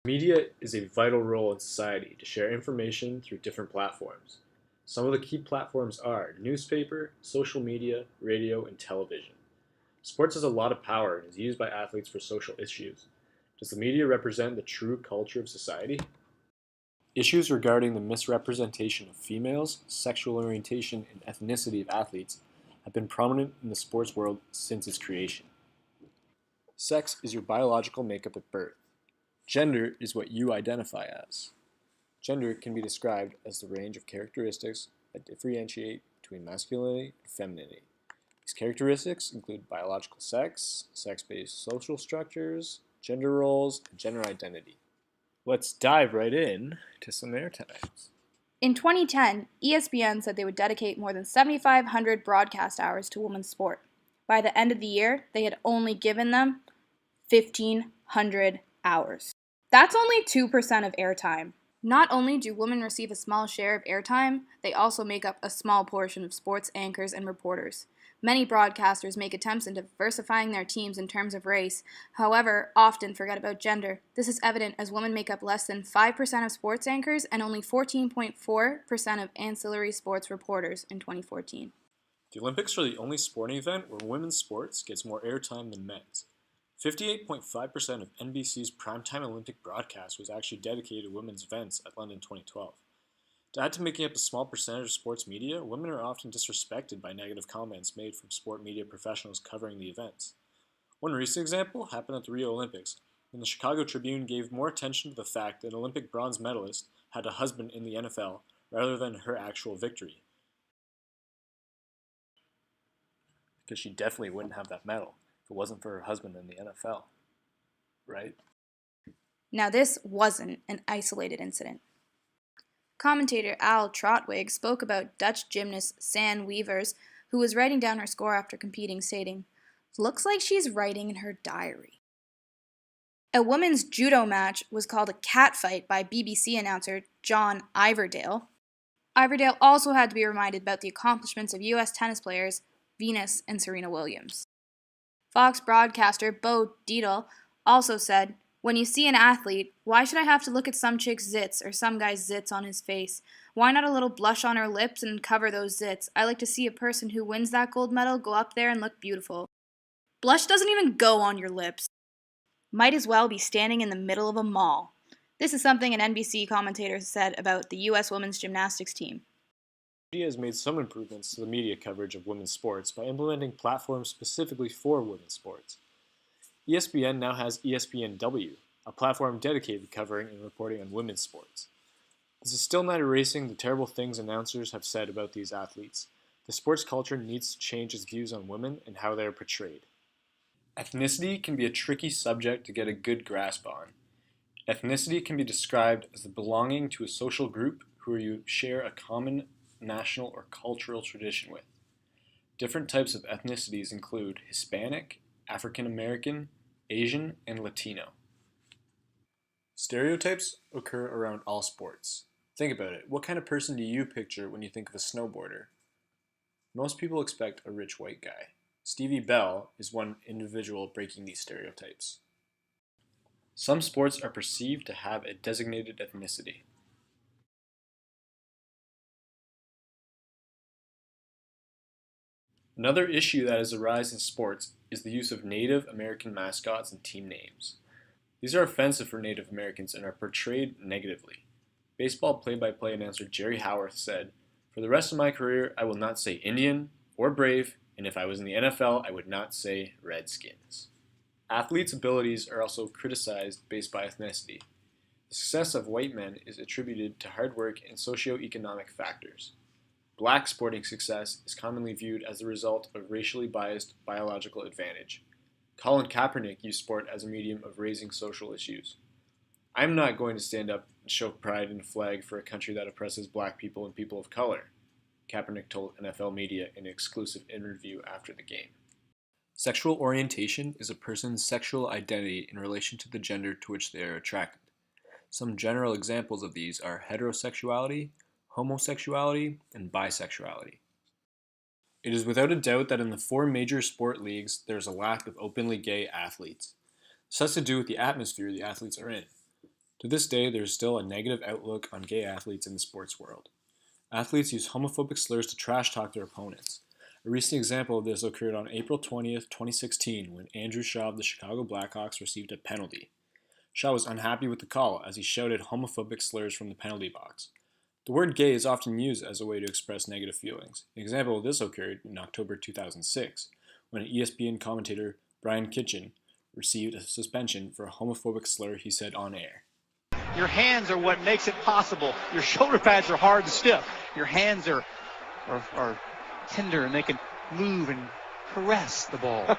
Media is a vital role in society to share information through different platforms. Some of the key platforms are newspaper, social media, radio, and television. Sports has a lot of power and is used by athletes for social issues. Does the media represent the true culture of society? Issues regarding the misrepresentation of females, sexual orientation, and ethnicity of athletes have been prominent in the sports world since its creation. Sex is your biological makeup at birth. Gender is what you identify as. Gender can be described as the range of characteristics that differentiate between masculinity and femininity. These characteristics include biological sex, sex-based social structures, gender roles, and gender identity. Let's dive right in to some airtimes. In 2010, ESPN said they would dedicate more than 7,500 broadcast hours to women's sport. By the end of the year, they had only given them 1,500 hours. That's only 2% of airtime. Not only do women receive a small share of airtime, they also make up a small portion of sports anchors and reporters. Many broadcasters make attempts in diversifying their teams in terms of race, however, often forget about gender. This is evident as women make up less than 5% of sports anchors and only 14.4% of ancillary sports reporters in 2014. The Olympics are the only sporting event where women's sports gets more airtime than men's. 58.5% of NBC's primetime Olympic broadcast was actually dedicated to women's events at London 2012. To add to making up a small percentage of sports media, women are often disrespected by negative comments made from sport media professionals covering the events. One recent example happened at the Rio Olympics, when the Chicago Tribune gave more attention to the fact that an Olympic bronze medalist had a husband in the NFL rather than her actual victory. Because she definitely wouldn't have that medal if it wasn't for her husband in the NFL, right? Now, this wasn't an isolated incident. Commentator Al Trotwig spoke about Dutch gymnast San Weavers, who was writing down her score after competing, stating, "Looks like she's writing in her diary." A women's judo match was called a catfight by BBC announcer John Iverdale. Iverdale also had to be reminded about the accomplishments of U.S. tennis players Venus and Serena Williams. Fox broadcaster Bo Dietl also said, "When you see an athlete, why should I have to look at some chick's zits or some guy's zits on his face? Why not a little blush on her lips and cover those zits? I like to see a person who wins that gold medal go up there and look beautiful. Blush doesn't even go on your lips. Might as well be standing in the middle of a mall." This is something an NBC commentator said about the U.S. women's gymnastics team. Media has made some improvements to the media coverage of women's sports by implementing platforms specifically for women's sports. ESPN now has ESPNW, a platform dedicated to covering and reporting on women's sports. This is still not erasing the terrible things announcers have said about these athletes. The sports culture needs to change its views on women and how they are portrayed. Ethnicity can be a tricky subject to get a good grasp on. Ethnicity can be described as the belonging to a social group who you share a common national or cultural tradition with. Different types of ethnicities include Hispanic, African American, Asian, and Latino. Stereotypes occur around all sports. Think about it. What kind of person do you picture when you think of a snowboarder? Most people expect a rich white guy. Stevie Bell is one individual breaking these stereotypes. Some sports are perceived to have a designated ethnicity. Another issue that has arisen in sports is the use of Native American mascots and team names. These are offensive for Native Americans and are portrayed negatively. Baseball play-by-play announcer Jerry Howarth said, "For the rest of my career, I will not say Indian or Brave, and if I was in the NFL, I would not say Redskins." Athletes' abilities are also criticized based by ethnicity. The success of white men is attributed to hard work and socioeconomic factors. Black sporting success is commonly viewed as the result of racially biased biological advantage. Colin Kaepernick used sport as a medium of raising social issues. "I'm not going to stand up and show pride in a flag for a country that oppresses black people and people of color," Kaepernick told NFL media in an exclusive interview after the game. Sexual orientation is a person's sexual identity in relation to the gender to which they are attracted. Some general examples of these are heterosexuality, homosexuality, and bisexuality. It is without a doubt that in the four major sport leagues, there is a lack of openly gay athletes. This has to do with the atmosphere the athletes are in. To this day, there is still a negative outlook on gay athletes in the sports world. Athletes use homophobic slurs to trash talk their opponents. A recent example of this occurred on April 20th, 2016, when Andrew Shaw of the Chicago Blackhawks received a penalty. Shaw was unhappy with the call as he shouted homophobic slurs from the penalty box. The word gay is often used as a way to express negative feelings. An example of this occurred in October 2006, when an ESPN commentator, Brian Kitchen, received a suspension for a homophobic slur he said on air. Your hands are what makes it possible. Your shoulder pads are hard and stiff. Your hands are tender and they can move and caress the ball.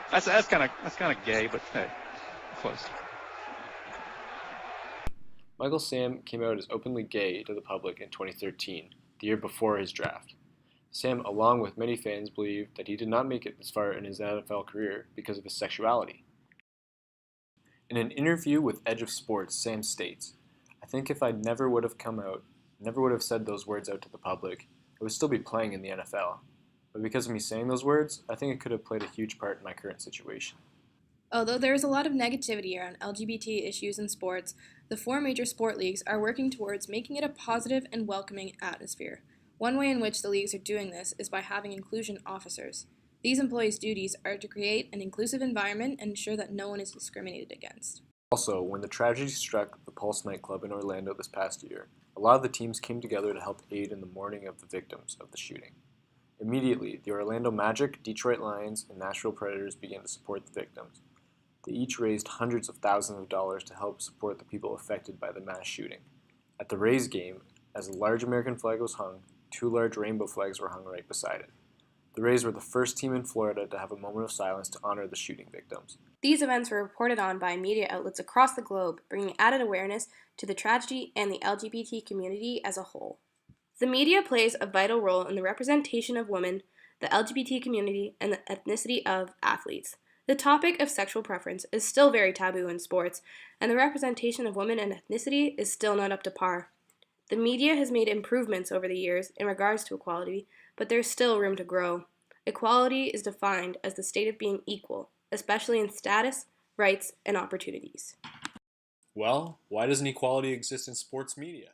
that's kind of gay, but hey, close. Michael Sam came out as openly gay to the public in 2013, the year before his draft. Sam, along with many fans, believe that he did not make it this far in his NFL career because of his sexuality. In an interview with Edge of Sports, Sam states, "I think if I never would have come out, never would have said those words out to the public, I would still be playing in the NFL. But because of me saying those words, I think it could have played a huge part in my current situation." Although there is a lot of negativity around LGBT issues in sports, the 4 major sport leagues are working towards making it a positive and welcoming atmosphere. One way in which the leagues are doing this is by having inclusion officers. These employees' duties are to create an inclusive environment and ensure that no one is discriminated against. Also, when the tragedy struck the Pulse nightclub in Orlando this past year, a lot of the teams came together to help aid in the mourning of the victims of the shooting. Immediately, the Orlando Magic, Detroit Lions, and Nashville Predators began to support the victims. They each raised hundreds of thousands of dollars to help support the people affected by the mass shooting. At the Rays game, as a large American flag was hung, 2 large rainbow flags were hung right beside it. The Rays were the first team in Florida to have a moment of silence to honor the shooting victims. These events were reported on by media outlets across the globe, bringing added awareness to the tragedy and the LGBT community as a whole. The media plays a vital role in the representation of women, the LGBT community, and the ethnicity of athletes. The topic of sexual preference is still very taboo in sports, and the representation of women and ethnicity is still not up to par. The media has made improvements over the years in regards to equality, but there's still room to grow. Equality is defined as the state of being equal, especially in status, rights, and opportunities. Well, why doesn't equality exist in sports media?